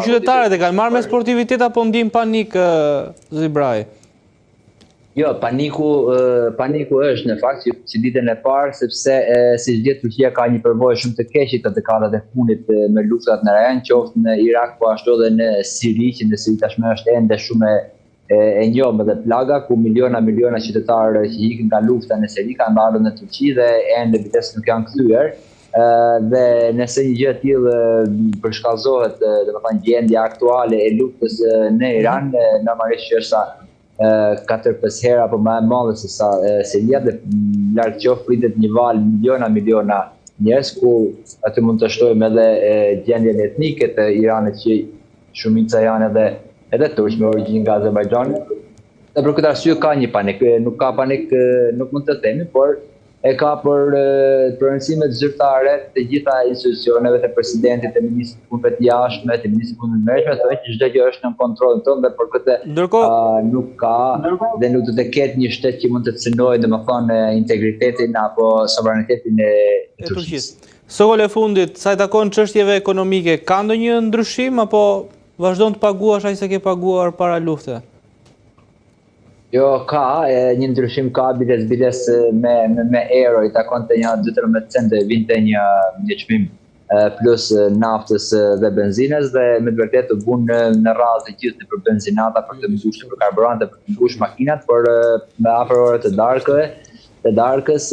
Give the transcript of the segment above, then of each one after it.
Qytetarët e kanë marrë me sportivitet apo ndjejnë panik, Zibraj? Jo, paniku është në fakt që ditën e parë, sepse si gjithë Turqia ka një përvojë shumë të keqe këtë dekadat e fundit me luftat në rajon, qoftë në Irak po ashtu edhe në Siri, që në Siri tashmë është ende shumë e njohur dhe plaga, ku miliona qytetarë që ikin nga lufta në Siri kanë ardhur në Turqi dhe ende bites nuk janë kthyer. Dhe nëse një gjë e tillë përshkallëzohet, domethënë gjendja aktuale e luftës në Iran, normalisht që është sa 4-5 herë apo më e madhe se sa Siria, dhe larg qoftë pritet një val miliona njerëz, ku aty mund të shtojmë edhe gjendjen etnike të Iranit, që shumica janë edhe turq me origjinë nga Azerbajxhani. Dhe për këtë arsye ka një panik, nuk ka panik, nuk mund të themi, por e ka për rëndësimet zyrtare të gjitha institucioneve, të presidentit, të ministrit të punëve të jashtme, të ministrit të punëve të mbrojtshme, thonë që çdo gjë është në kontrollin tonë, dhe për këtë nuk ka dhe nuk do të ketë një shtet që mund të cënojë domethënë integritetin apo sovranitetin e Turqisë. Sokol e fundit, sa i takon çështjeve ekonomike, ka ndonjë ndryshim apo vazhdon të paguash aq sa ke paguar para lufte? Jo, ka një ndryshim, ka biles me euro, i takon të një 12 centë vinte një çmim plus naftës dhe benzinës, dhe me të vërtetë të bunë në radhë të gjithë për benzinata, për të mbushur për karburante, për të mbushur makinat, por me afër orës të darkës,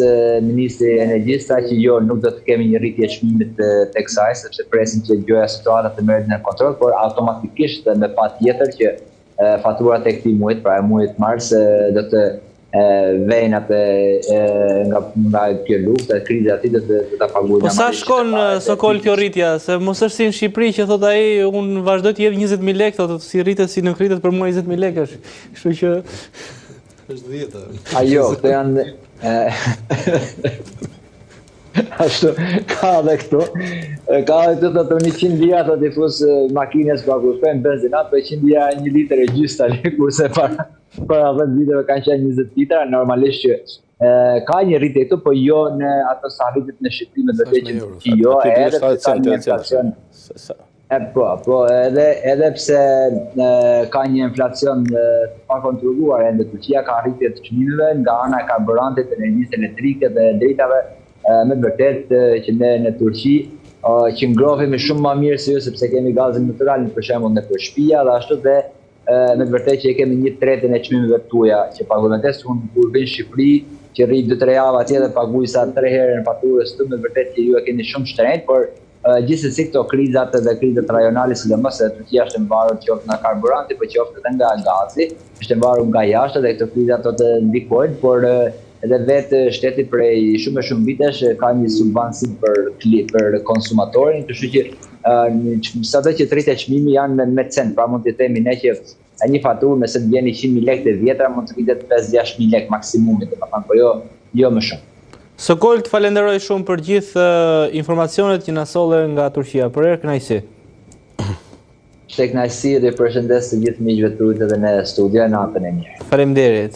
Ministri i Energjisë tha që jo, nuk do të kemi një rritje çmimit tek saj, sepse presin që gjëja situata të merret në kontroll, por automatikisht me patjetër që faturat e këtij muajit, pra e muajit mars, do të vejnë atë nga kjo luftë, kriza aty do ta paguajnë. Po sa shkon Sokol kjo rritja, se mos është si në Shqipëri që thot ai unë vazhdoj të jep 20.000 lekë, thotë si rritet si nuk rritet për mua 20.000 lekë është. Kështu që është 10. Ajo, këto janë ashtu, ka dhe këtu. Ka dhe këtu të 100 lira të t'i fusë makines pa kushtojnë benzinat, për 100 lira 1 litër e gjysë tani, kurse para 10 viteve kanë qenë 20 litra, normalisht që ka një rritje këtu, po jo në ato sa rritet në Shqipëri, me të që jo, edhe pse ka një inflacion. Po, edhe pse ka një inflacion të pakontrolluar, ende Turqia ka rritje të çmimeve nga ana e karburantit, energjisë elektrike dhe dritave. Me të vërtetë që ne në Turqi që ngrohemi shumë më mirë se ju, sepse kemi gazin natyral për shembull në shtëpia, dhe ashtu dhe me të vërtetë që kemi 1/3 e çmimeve tuaja që paguajmë. Unë kur vin në Shqipëri, që rri 2-3 javë atje dhe paguaj sa 3 herë në faturës tu, me të vërtetë që ju e keni shumë shtrenjtë, por gjithsesi këto krizat dhe krizat rajonale, sidomos se Turqia është mbarur qoftë nga karburanti, por qoftë edhe nga gazi, është mbarur nga jashtë, dhe këto krizat do të ndikojnë, por edhe vetë shteti prej shumë vitesh ka një subvenci për konsumatorin, kështu që sado që të rritet çmimi janë me cent, pra mund të themi ne që një faturë nëse të vjen 100.000 lekë të vjetra mund të rritet 5-6.000 lekë maksimumi, domethënë, po jo më shumë. Sokol, të falenderoj shumë për gjithë informacionet që na solle nga Turqia. Për herë kënaqësi. Kënaqësi dhe përshëndes të gjithë miqve tuaj edhe në studio, natën e mirë. Faleminderit.